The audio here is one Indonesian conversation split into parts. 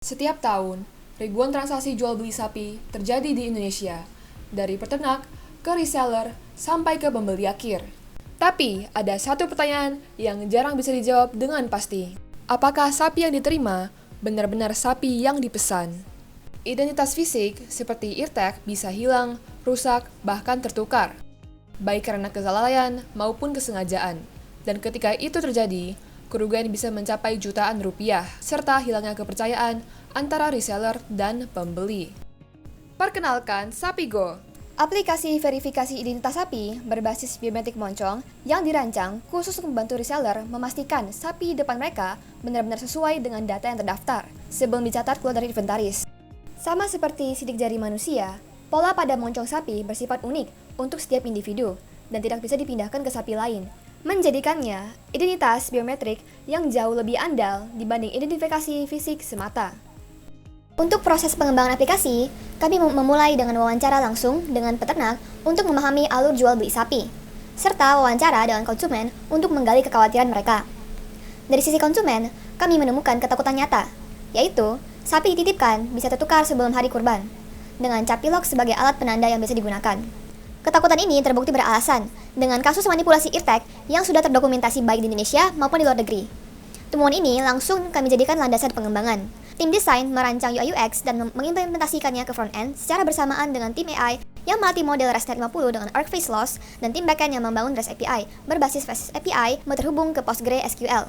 Setiap tahun, ribuan transaksi jual beli sapi terjadi di Indonesia, dari peternak ke reseller sampai ke pembeli akhir. Tapi, ada satu pertanyaan yang jarang bisa dijawab dengan pasti. Apakah sapi yang diterima benar-benar sapi yang dipesan? Identitas fisik seperti ear tag bisa hilang, rusak, bahkan tertukar, baik karena kelalaian maupun kesengajaan. Dan ketika itu terjadi, kerugian bisa mencapai jutaan rupiah, serta hilangnya kepercayaan antara reseller dan pembeli. Perkenalkan Sapigo, aplikasi verifikasi identitas sapi berbasis biometrik moncong yang dirancang khusus untuk membantu reseller memastikan sapi depan mereka benar-benar sesuai dengan data yang terdaftar sebelum dicatat keluar dari inventaris. Sama seperti sidik jari manusia, pola pada moncong sapi bersifat unik untuk setiap individu dan tidak bisa dipindahkan ke sapi lain, menjadikannya identitas biometrik yang jauh lebih andal dibanding identifikasi fisik semata. Untuk proses pengembangan aplikasi, kami memulai dengan wawancara langsung dengan peternak untuk memahami alur jual beli sapi, serta wawancara dengan konsumen untuk menggali kekhawatiran mereka. Dari sisi konsumen, kami menemukan ketakutan nyata, yaitu sapi dititipkan bisa tertukar sebelum hari kurban, dengan capilok sebagai alat penanda yang bisa digunakan. Ketakutan ini terbukti beralasan dengan kasus manipulasi ear tag yang sudah terdokumentasi baik di Indonesia maupun di luar negeri. Temuan ini langsung kami jadikan landasan pengembangan. Tim desain merancang UI UX dan mengimplementasikannya ke front end secara bersamaan dengan tim AI yang melatih model ResNet 50 dengan ArcFace Loss dan tim backend yang membangun REST API berbasis Fast API terhubung ke PostgreSQL.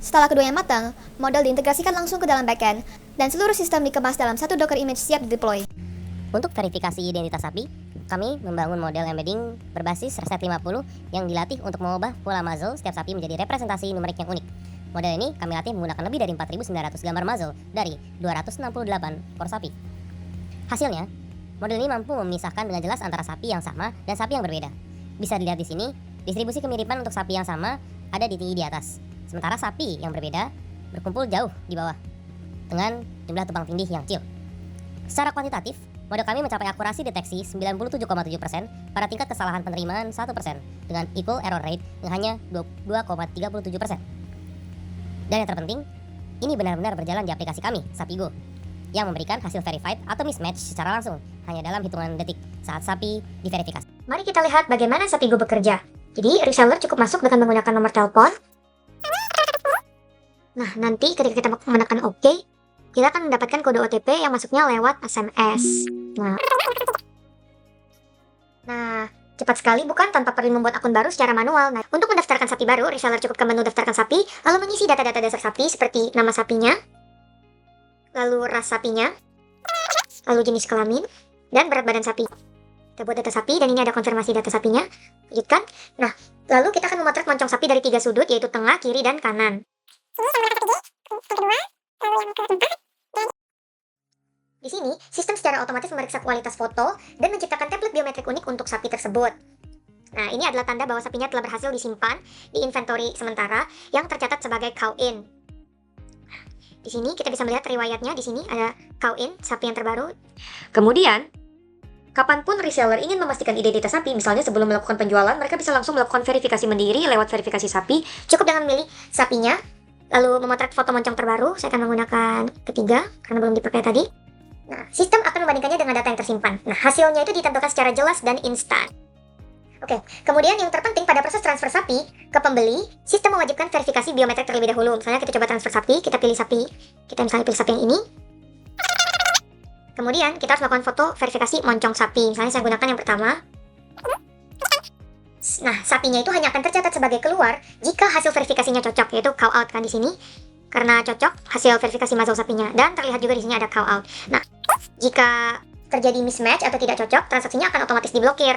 Setelah keduanya matang, model diintegrasikan langsung ke dalam backend dan seluruh sistem dikemas dalam satu Docker image siap dideploy. Untuk verifikasi identitas sapi, kami membangun model embedding berbasis ResNet 50 yang dilatih untuk mengubah pola muzzle setiap sapi menjadi representasi numerik yang unik. Model ini kami latih menggunakan lebih dari 4.900 gambar muzzle dari 268 ekor sapi. Hasilnya, model ini mampu memisahkan dengan jelas antara sapi yang sama dan sapi yang berbeda. Bisa dilihat di sini, distribusi kemiripan untuk sapi yang sama ada di tinggi di atas, sementara sapi yang berbeda berkumpul jauh di bawah, dengan jumlah tumpang tindih yang kecil. Secara kuantitatif, model kami mencapai akurasi deteksi 97,7% pada tingkat kesalahan penerimaan 1% dengan equal error rate yang hanya 2,37%. Dan yang terpenting, ini benar-benar berjalan di aplikasi kami, Sapigo, yang memberikan hasil verified atau mismatch secara langsung hanya dalam hitungan detik saat sapi diverifikasi. Mari kita lihat bagaimana Sapigo bekerja. Jadi, reseller cukup masuk dengan menggunakan nomor telepon. Nah, nanti ketika kita menekan OK, kita akan mendapatkan kode OTP yang masuknya lewat SMS. Nah, cepat sekali bukan, tanpa perlu membuat akun baru secara manual. Nah, untuk mendaftarkan sapi baru, reseller cukup ke menu daftarkan sapi, lalu mengisi data-data dasar sapi seperti nama sapinya, lalu ras sapinya, lalu jenis kelamin, dan berat badan sapi. Kita buat data sapi, dan ini ada konfirmasi data sapinya. Lanjutkan. Nah, lalu kita akan memotret moncong sapi dari 3 sudut, yaitu tengah, kiri, dan kanan. Di sini, sistem secara otomatis memeriksa kualitas foto dan menciptakan template biometrik unik untuk sapi tersebut. Nah, ini adalah tanda bahwa sapinya telah berhasil disimpan di inventory sementara yang tercatat sebagai cow-in. Di sini kita bisa melihat riwayatnya. Di sini ada cow-in, sapi yang terbaru. Kemudian, kapanpun reseller ingin memastikan identitas sapi, misalnya sebelum melakukan penjualan, mereka bisa langsung melakukan verifikasi mandiri lewat verifikasi sapi. Cukup dengan memilih sapinya, lalu memotret foto moncong terbaru. Saya akan menggunakan ketiga, karena belum dipakai tadi. Nah, sistem akan membandingkannya dengan data yang tersimpan. Nah, hasilnya itu ditentukan secara jelas dan instan. Oke, kemudian yang terpenting pada proses transfer sapi ke pembeli, sistem mewajibkan verifikasi biometrik terlebih dahulu. Misalnya kita coba transfer sapi, kita pilih sapi, kita misalnya pilih sapi yang ini. Kemudian kita harus melakukan foto verifikasi moncong sapi. Misalnya saya gunakan yang pertama. Nah, sapinya itu hanya akan tercatat sebagai keluar jika hasil verifikasinya cocok, yaitu cow out kan di sini. Karena cocok hasil verifikasi muzzle sapinya, dan terlihat juga di sini ada cow out. Nah, jika terjadi mismatch atau tidak cocok, transaksinya akan otomatis diblokir.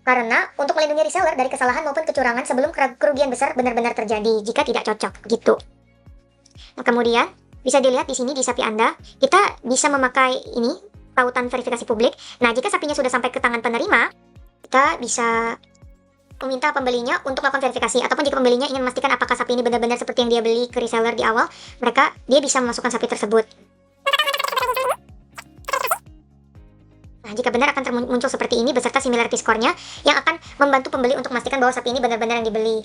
Karena untuk melindungi reseller dari kesalahan maupun kecurangan sebelum kerugian besar benar-benar terjadi jika tidak cocok, gitu. Nah, kemudian bisa dilihat di sini di sapi Anda, kita bisa memakai ini tautan verifikasi publik. Nah, jika sapinya sudah sampai ke tangan penerima, kita bisa meminta pembelinya untuk melakukan verifikasi, ataupun jika pembelinya ingin memastikan apakah sapi ini benar-benar seperti yang dia beli ke reseller di awal, dia bisa memasukkan sapi tersebut. Nah, jika benar akan muncul seperti ini beserta similarity score-nya yang akan membantu pembeli untuk memastikan bahwa sapi ini benar-benar yang dibeli.